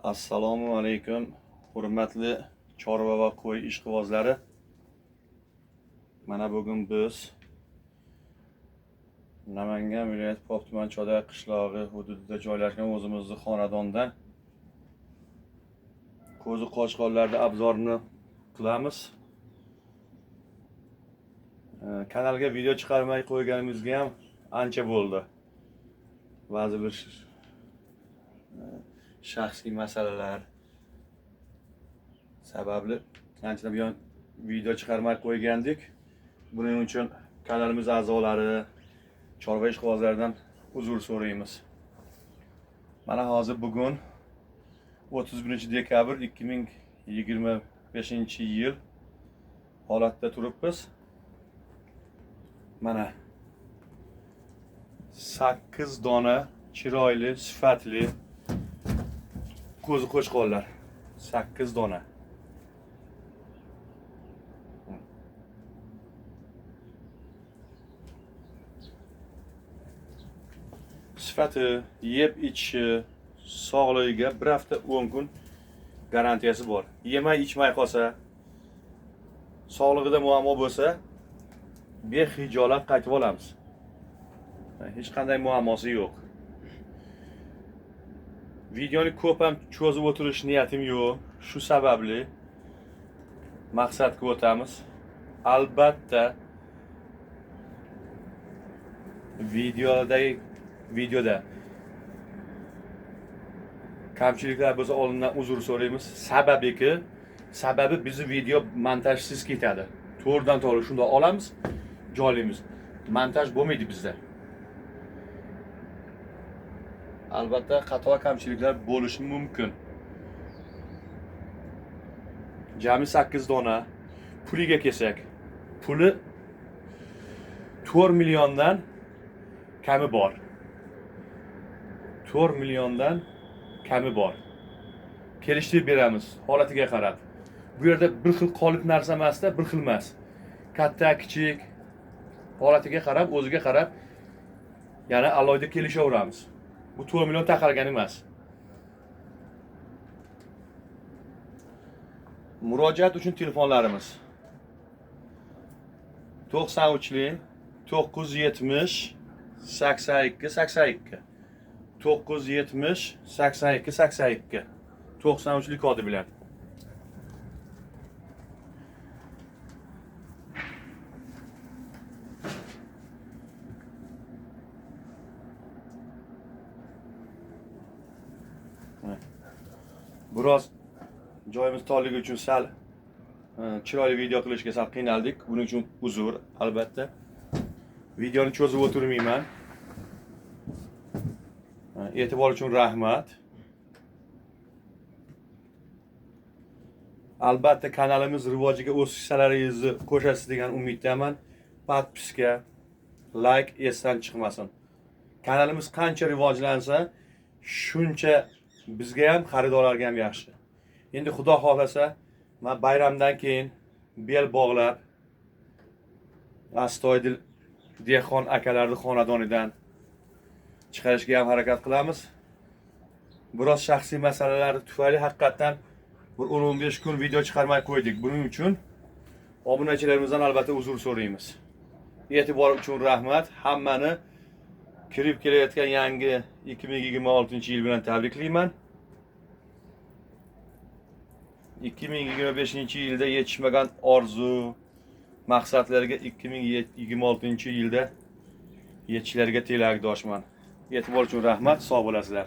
Assalomu alaykum, hurmatli chorva va qo'y ishqibozlari. Mana bugun biz Namangan viloyati Pop tuman Cho'dak qishlog'i hududida joylashgan o'zimizning xonadondan ko'zi qochqonlarda obzorini qilamiz. Kanalga video chiqarmay qo'yganimizga ham ancha bo'ldi. Ba'zi bir shaxsiy masalalar sababli anchadan buyon video chiqarmay qo'ygandik. Buning uchun kanalimiz a'zolari, chorva ishqibozlaridan uzr so'raymiz. Mana hozir bugun 31-dekabr 2025-yil holatda turibmiz. Mana 8 dona chiroyli, sifatli ko'zi qo'chqonlar. 8 dona. Sifati, yeb ichishi, sog'ligiga bir hafta 10 kun garantiyasi bor. Yemay ichmay qolsa, sog'ligida muammo bo'lsa, bexijolat qaytib olamiz. Hech qanday muammosi yo'q. Videoni ko'p ham cho'zib o'tirish niyatim yo'q. Shu sababli maqsadga o'tamiz. Albatta videoda kamchiliklar bo'lsa oldindan uzr so'raymiz. Sababi bizni video montajsiz ketadi. To'g'ridan to'g'ri shunda olamiz, joylaymiz. Montaj bo'lmaydi bizda. Albatta xato kamchiliklar bo'lishi mumkin. Jami 8 dona. Puliga kelsak, puli 4 milliondan kami bor. 4 milliondan kami bor. Kelishtirib beramiz holatiga qarab. Bu yerda bir xil qolip narsa emasda, bir xil emas. Katta, kichik holatiga qarab, o'ziga qarab yana alohida kelishaveramiz. Bu 4 million taqalgan emas. Murojaat uchun telefonlarimiz 93 970 82 82 970 82 82 93 kodi bilan. Biroz joyimiz torligi uchun sal chiroyli video qilishga sal qiynaldik. Buning uchun uzr, albatta. Videoni cho'zib o'tirmayman. E'tibor uchun rahmat. Albatta kanalimiz rivojiga o'z hissalaringizni qo'shasiz degan umiddaman. Podpiska, like esdan chiqmasin. Kanalimiz qancha rivojlansa, shuncha bizga ham, xaridorlarga ham yaxshi. Endi Xudo xolasa, men bayramdan keyin bel bog'lab astoydil Dehqon akalarning xonadonidan chiqarishga ham harakat qilamiz. Biroz shaxsiy masalalar tufayli haqiqatan bir 10-15 kun video chiqarmay qo'ydik. Buning uchun obunachilarimizdan albatta uzr so'raymiz. E'tibor uchun rahmat. Hammani kirib kelayotgan yangi 2026-yil bilan tabriklayman. 2025-yilda yetishmagan orzu, maqsadlarga 2026-yilda yetishlariga tilakdoshman. E'tibor uchun rahmat, sog' bo'lasizlar.